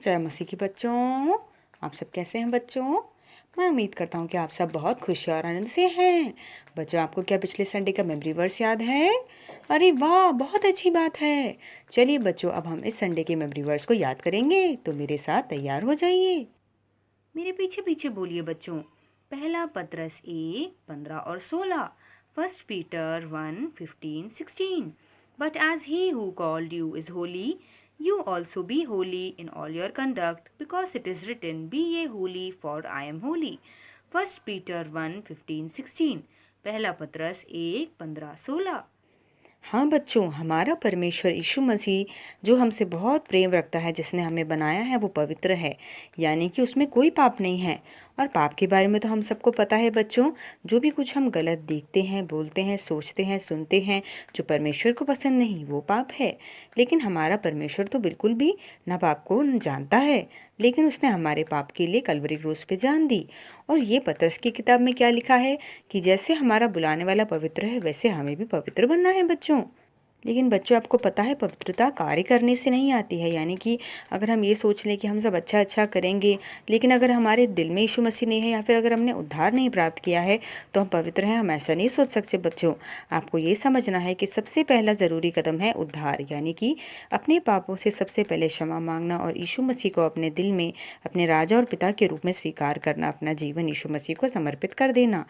जय मसीह की बच्चों। आप सब कैसे हैं बच्चों? मैं उम्मीद करता हूँ कि आप सब बहुत खुश और आनंद से हैं। बच्चों, आपको क्या पिछले संडे का मेमोरी वर्स याद है? अरे वाह, बहुत अच्छी बात है। चलिए बच्चों, अब हम इस संडे के मेमोरी वर्स को याद करेंगे, तो मेरे साथ तैयार हो जाइए। मेरे पीछे पीछे बोलिए बच्चों। पहला पतरस 1:15 और 16। First Peter 1:15-16। But as he who called you is holy, you also be holy in all your conduct, because it is written, be ye holy, for I am holy. First Peter 1:15-16। पहला पतरस 1:15-16। हाँ बच्चों, हमारा परमेश्वर यीशु मसीह जो हमसे बहुत प्रेम रखता है, जिसने हमें बनाया है, वो पवित्र है, यानी कि उसमें कोई पाप नहीं है। और पाप के बारे में तो हम सबको पता है बच्चों। जो भी कुछ हम गलत देखते हैं, बोलते हैं, सोचते हैं, सुनते हैं, जो परमेश्वर को पसंद नहीं, वो पाप है। लेकिन हमारा परमेश्वर तो बिल्कुल भी ना पाप को जानता है, लेकिन उसने हमारे पाप के लिए कलवरी क्रूस पे जान दी। और ये पतरस की किताब में क्या लिखा है कि जैसे हमारा बुलाने वाला पवित्र है, वैसे हमें भी पवित्र बनना है बच्चों। लेकिन बच्चों, आपको पता है पवित्रता कार्य करने से नहीं आती है। यानी कि अगर हम ये सोच लें कि हम सब अच्छा अच्छा करेंगे, लेकिन अगर हमारे दिल में यीशु मसीह नहीं है, या फिर अगर हमने उद्धार नहीं प्राप्त किया है, तो हम पवित्र हैं, हम ऐसा नहीं सोच सकते बच्चों। आपको ये समझना है कि सबसे पहला ज़रूरी कदम है उद्धार, यानी कि अपने पापों से सबसे पहले क्षमा मांगना और यीशु मसीह को अपने दिल में अपने राजा और पिता के रूप में स्वीकार करना, अपना जीवन यीशु मसीह को समर्पित कर देना।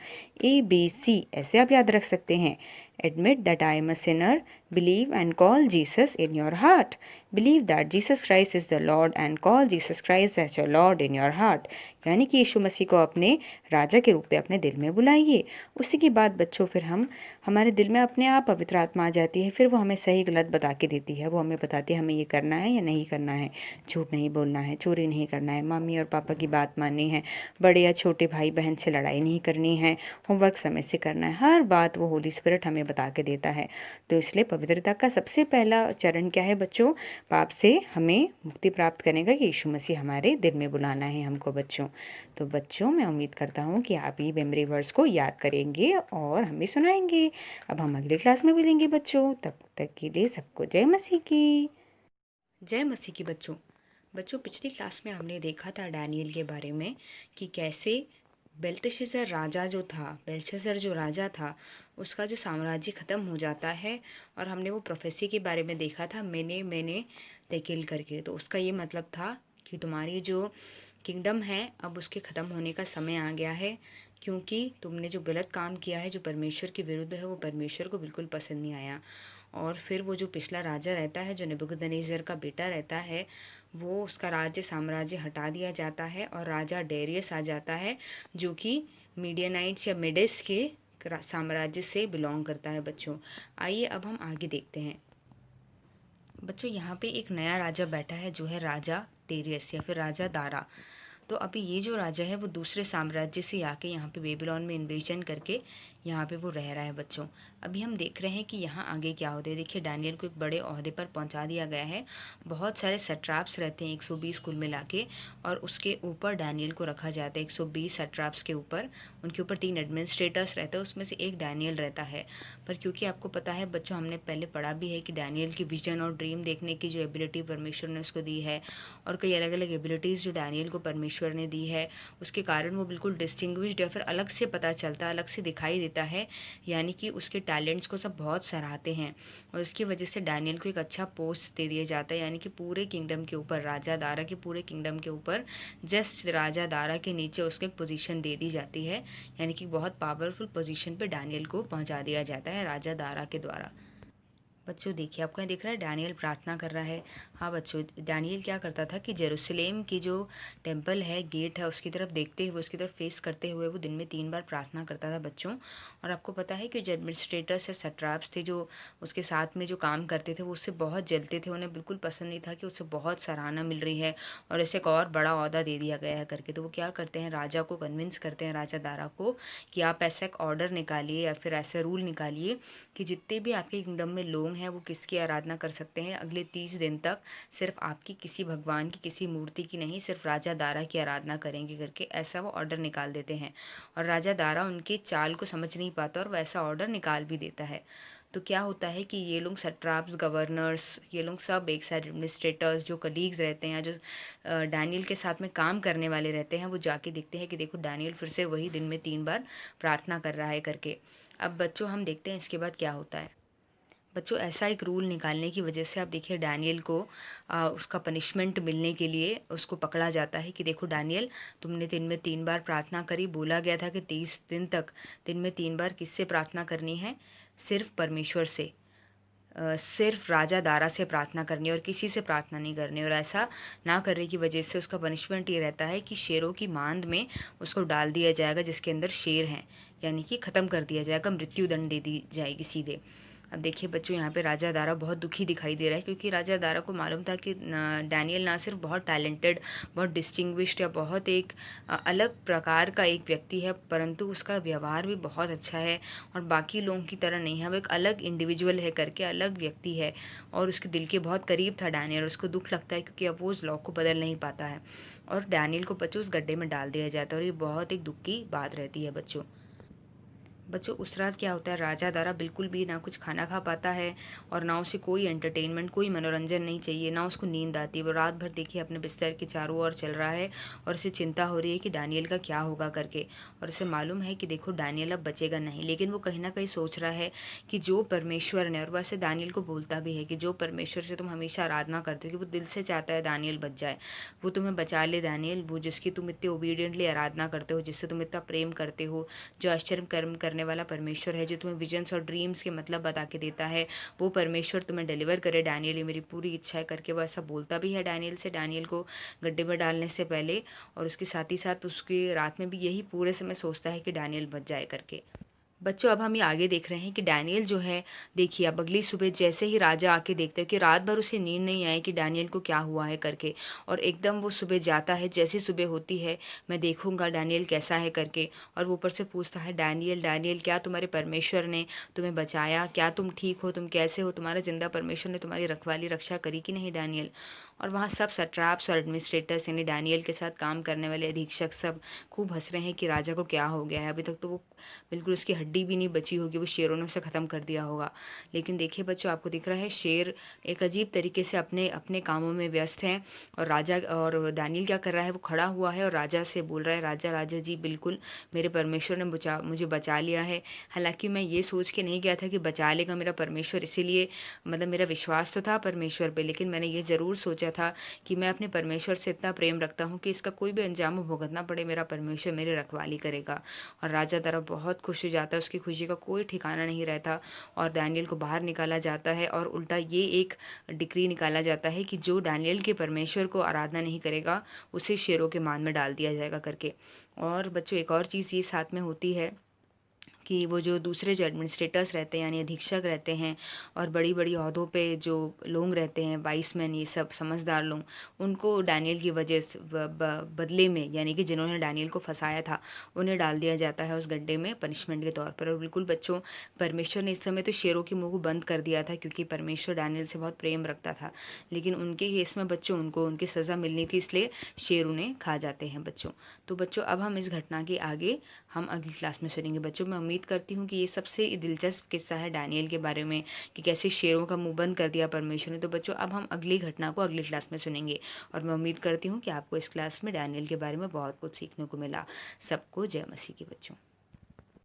ABC ऐसे आप याद रख सकते हैं। Admit that I am a sinner, believe and call Jesus in your heart. Believe that Jesus Christ is the Lord and call Jesus Christ as your Lord in your heart. यानी कि यीशु मसीह को अपने राजा के रूप में अपने दिल में बुलाइए। उसी के बाद बच्चों, फिर हमारे दिल में अपने आप पवित्र आत्मा आ जाती है। फिर वो हमें सही गलत बता के देती है। वो हमें बताती है हमें ये करना है या नहीं करना है, झूठ नहीं बोलना है, चोरी नहीं करना है, मम्मी और पापा की बात माननी है, बड़े या छोटे भाई बहन से लड़ाई नहीं करनी है, होमवर्क समय से करना है। हर बात वो होली स्पिरिट हमें बता के देता है। तो इसलिए पवित्रता का सबसे पहला चरण क्या है बच्चों? पाप से हमें मुक्ति प्राप्त करने का यीशु मसीह हमारे दिल में बुलाना है हमको बच्चों। तो बच्चों, मैं उम्मीद करता हूँ कि आप ये मेमोरी वर्ड्स को याद करेंगे और हमें सुनाएंगे। अब हम अगले क्लास में मिलेंगे बच्चों। तब तक के लिए सबको जय मसीह की। जय मसीह की बच्चों। बच्चों, पिछली क्लास में हमने देखा था डैनियल के बारे में कि कैसे बेल्शस्सर जो राजा था, उसका जो साम्राज्य ख़त्म हो जाता है। और हमने वो प्रोफेसी के बारे में देखा था, मैंने तेकेल करके। तो उसका ये मतलब था कि तुम्हारी जो किंगडम है, अब उसके ख़त्म होने का समय आ गया है, क्योंकि तुमने जो गलत काम किया है, जो परमेश्वर के विरुद्ध है, वो परमेश्वर को बिल्कुल पसंद नहीं आया। और फिर वो जो पिछला राजा रहता है, जो नेबूकदनेस्सर का बेटा रहता है, वो उसका राज्य साम्राज्य हटा दिया जाता है और राजा डेरियस आ जाता है, जो कि मीडियनाइट्स या मिडिस के साम्राज्य से बिलोंग करता है बच्चों। आइए अब हम आगे देखते हैं। बच्चों, यहाँ पे एक नया राजा बैठा है, जो है राजा डेरियस या फिर राजा दारा। तो अभी ये जो राजा है, वो दूसरे साम्राज्य से आके यहाँ पे बेबीलोन में इन्वेजन करके यहाँ पे वो रह रहा है बच्चों। अभी हम देख रहे हैं कि यहाँ आगे क्या होता है। देखिए, डैनियल को एक बड़े ओहदे पर पहुँचा दिया गया है। बहुत सारे सट्राप्स रहते हैं, 120 कुल मिला के, और उसके ऊपर डैनियल को रखा जाता है। 120 सट्राप्स के ऊपर, उनके ऊपर 3 एडमिनिस्ट्रेटर्स रहते हैं, उसमें से एक डैनियल रहता है। पर क्योंकि आपको पता है बच्चों, हमने पहले पढ़ा भी है कि डैनियल की विजन और ड्रीम देखने की जो एबिलिटी परमेश्वर ने उसको दी है, और कई अलग अलग एबिलिटीज़ जो डैनियल को परमेश्वर ने दी है, उसके कारण वो बिल्कुल डिस्टिंग्विश्ड या फिर अलग से पता चलता है, अलग से दिखाई देता है। यानी कि उसके टैलेंट्स को सब बहुत सराहते हैं, और उसकी वजह से डैनियल को एक अच्छा पोस्ट दे दिया जाता है। यानी कि पूरे किंगडम के ऊपर, राजा दारा के पूरे किंगडम के ऊपर, जस्ट राजा दारा के नीचे उसको एक पोजीशन दे दी जाती है। यानी कि बहुत पावरफुल पोजीशन पे डैनियल को पहुंचा दिया जाता है राजा दारा के द्वारा। बच्चों देखिए, आपको यहाँ दिख रहा है डैनियल प्रार्थना कर रहा है। हाँ बच्चों, डैनियल क्या करता था कि जेरूसलेम की जो टेम्पल है, गेट है, उसकी तरफ देखते हुए, उसकी तरफ फेस करते हुए वो दिन में 3 बार प्रार्थना करता था बच्चों। और आपको पता है कि जो एडमिनिस्ट्रेटर्स या सट्राप्स थे, जो उसके साथ में जो काम करते थे, वो उससे बहुत जलते थे। उन्हें बिल्कुल पसंद नहीं था कि उससे बहुत सराहना मिल रही है और इसे एक और बड़ा ओहदा दे दिया गया है करके। तो वो क्या करते हैं, राजा को कन्विंस करते हैं, राजा दारा को, कि आप ऐसा एक ऑर्डर निकालिए या फिर ऐसा रूल निकालिए कि जितने भी आपके किंगडम में लोग हैं, वो किसकी आराधना कर सकते हैं अगले 30 दिन तक। सिर्फ आपकी किसी भगवान की, किसी मूर्ति की नहीं, सिर्फ राजा दारा की आराधना करेंगे करके ऐसा वो ऑर्डर निकाल देते हैं। और राजा दारा उनके चाल को समझ नहीं पाता और वैसा ऑर्डर निकाल भी देता है। तो क्या होता है कि ये लोग सट्राप्स, गवर्नर्स, ये लोग सब एक साइड एडमिनिस्ट्रेटर्स जो कलीग्स रहते हैं, जो डैनियल के साथ में काम करने वाले रहते हैं, वो जाके देखते हैं कि देखो डैनियल फिर से वही दिन में 3 बार प्रार्थना कर रहा है करके। अब बच्चों हम देखते हैं इसके बाद क्या होता है। बच्चों ऐसा एक रूल निकालने की वजह से आप देखिए डैनियल को उसका पनिशमेंट मिलने के लिए उसको पकड़ा जाता है कि देखो डैनियल, तुमने दिन में 3 बार प्रार्थना करी। बोला गया था कि 30 दिन तक दिन में 3 बार किससे प्रार्थना करनी है? सिर्फ परमेश्वर से, सिर्फ राजा दारा से प्रार्थना करनी है और किसी से प्रार्थना नहीं करनी। और ऐसा ना करने की वजह से उसका पनिशमेंट ये रहता है कि शेरों की मांद में उसको डाल दिया जाएगा जिसके अंदर शेर हैं, यानी कि ख़त्म कर दिया जाएगा, मृत्यु दंड दे दी जाएगी सीधे। अब देखिए बच्चों, यहाँ पे राजा दारा बहुत दुखी दिखाई दे रहा है क्योंकि राजा दारा को मालूम था कि डैनियल ना सिर्फ बहुत टैलेंटेड, बहुत डिस्टिंग्विश्ड या बहुत एक अलग प्रकार का एक व्यक्ति है, परंतु उसका व्यवहार भी बहुत अच्छा है और बाकी लोगों की तरह नहीं है। वो एक अलग इंडिविजुअल है करके, अलग व्यक्ति है और उसके दिल के बहुत करीब था डैनियल। उसको दुख लगता है क्योंकि अब वो उस लॉ को बदल नहीं पाता है और डैनियल को बच्चों उस गड्ढे में डाल दिया जाता है और ये बहुत एक दुख की बात रहती है बच्चों। बच्चों उस रात क्या होता है, राजा दारा बिल्कुल भी ना कुछ खाना खा पाता है और ना उसे कोई एंटरटेनमेंट, कोई मनोरंजन नहीं चाहिए, ना उसको नींद आती है। वो रात भर देखिए अपने बिस्तर के चारों ओर चल रहा है और उसे चिंता हो रही है कि डैनियल का क्या होगा करके। और उसे मालूम है कि देखो डैनियल अब बचेगा नहीं, लेकिन वो कहीं ना कहीं सोच रहा है कि जो परमेश्वर ने, और वैसे डैनियल को बोलता भी है कि जो परमेश्वर से तुम हमेशा आराधना करते हो, कि वो दिल से चाहता है डैनियल बच जाए, वो तुम्हें बचा ले डैनियल, वो जिसकी तुम इतने ओबीडियंटली आराधना करते हो, जिससे तुम इतना प्रेम करते हो, जो आश्चर्य कर्म करने वाला परमेश्वर है, जो तुम्हें विजन्स और ड्रीम्स के मतलब बता के देता है, वो परमेश्वर तुम्हें डिलीवर करे डैनियल, ये मेरी पूरी इच्छा है करके वो ऐसा बोलता भी है डैनियल से, डैनियल को गड्ढे में डालने से पहले। और उसके साथ ही साथ उसकी रात में भी यही पूरे समय सोचता है कि डैनियल बच जाए करके। बच्चों अब हम ये आगे देख रहे हैं कि डैनियल जो है, देखिए अब अगली सुबह जैसे ही राजा आके देखते हैं कि रात भर उसे नींद नहीं आई कि डैनियल को क्या हुआ है करके, और एकदम वो सुबह जाता है, जैसी सुबह होती है मैं देखूंगा डैनियल कैसा है करके। और वो ऊपर से पूछता है, डैनियल डैनियल, क्या तुम्हारे परमेश्वर ने तुम्हें बचाया? क्या तुम ठीक हो? तुम कैसे हो? तुम्हारा जिंदा परमेश्वर ने तुम्हारी रखवाली रक्षा करी कि नहीं डैनियल? और वहाँ सब सट्राप्स और एडमिनिस्ट्रेटर्स यानी डैनियल के साथ काम करने वाले अधीक्षक सब खूब हंस रहे हैं कि राजा को क्या हो गया है, अभी तक तो वो बिल्कुल उसकी हड्डी भी नहीं बची होगी, वो शेरों ने उसे ख़त्म कर दिया होगा। लेकिन देखिए बच्चों, आपको दिख रहा है शेर एक अजीब तरीके से अपने अपने कामों में व्यस्त हैं और राजा और डैनियल क्या कर रहा है, वो खड़ा हुआ है और राजा से बोल रहा है, राजा राजा जी बिल्कुल मेरे परमेश्वर ने मुझे बचा लिया है। हालांकि मैं ये सोच के नहीं गया था कि बचा लेगा मेरा परमेश्वर, इसीलिए मतलब मेरा विश्वास तो था परमेश्वर पे, लेकिन मैंने ये ज़रूर सोचा था कि मैं अपने परमेश्वर से इतना प्रेम रखता हूँ कि इसका कोई भी अंजाम भुगतना पड़े, मेरा परमेश्वर मेरी रखवाली करेगा। और राजा दरा बहुत खुश हो जाता है, उसकी खुशी का कोई ठिकाना नहीं रहता और डैनियल को बाहर निकाला जाता है और उल्टा ये एक डिक्री निकाला जाता है कि जो डैनियल के परमेश्वर को आराधना नहीं करेगा उसे शेरों के मान में डाल दिया जाएगा करके। और बच्चों एक और चीज़ ये साथ में होती है कि वो जो दूसरे जो एडमिनिस्ट्रेटर्स रहते हैं यानी अधीक्षक रहते हैं और बड़ी बड़ी ओहदों पे जो लोग रहते हैं, वाइसमैन, ये सब समझदार लोग, उनको डैनियल की वजह से बदले में, यानी कि जिन्होंने डैनियल को फंसाया था, उन्हें डाल दिया जाता है उस गड्ढे में पनिशमेंट के तौर पर। और बिल्कुल बच्चों, परमेश्वर ने इस समय तो शेरों के मुंह को बंद कर दिया था क्योंकि परमेश्वर डैनियल से बहुत प्रेम रखता था, लेकिन उनके केस में बच्चों उनको उनकी सज़ा मिलनी थी, इसलिए शेर उन्हें खा जाते हैं बच्चों। तो बच्चों अब हम इस घटना के आगे हम अगली क्लास में सुनेंगे बच्चों। मैं उम्मीद करती हूँ कि ये सबसे दिलचस्प किस्सा है डैनियल के बारे में कि कैसे शेरों का मुंह बंद कर दिया परमेश्वर ने। तो बच्चों अब हम अगली घटना को अगली क्लास में सुनेंगे और मैं उम्मीद करती हूँ कि आपको इस क्लास में डैनियल के बारे में बहुत कुछ सीखने को मिला। सबको जय मसीह की बच्चों।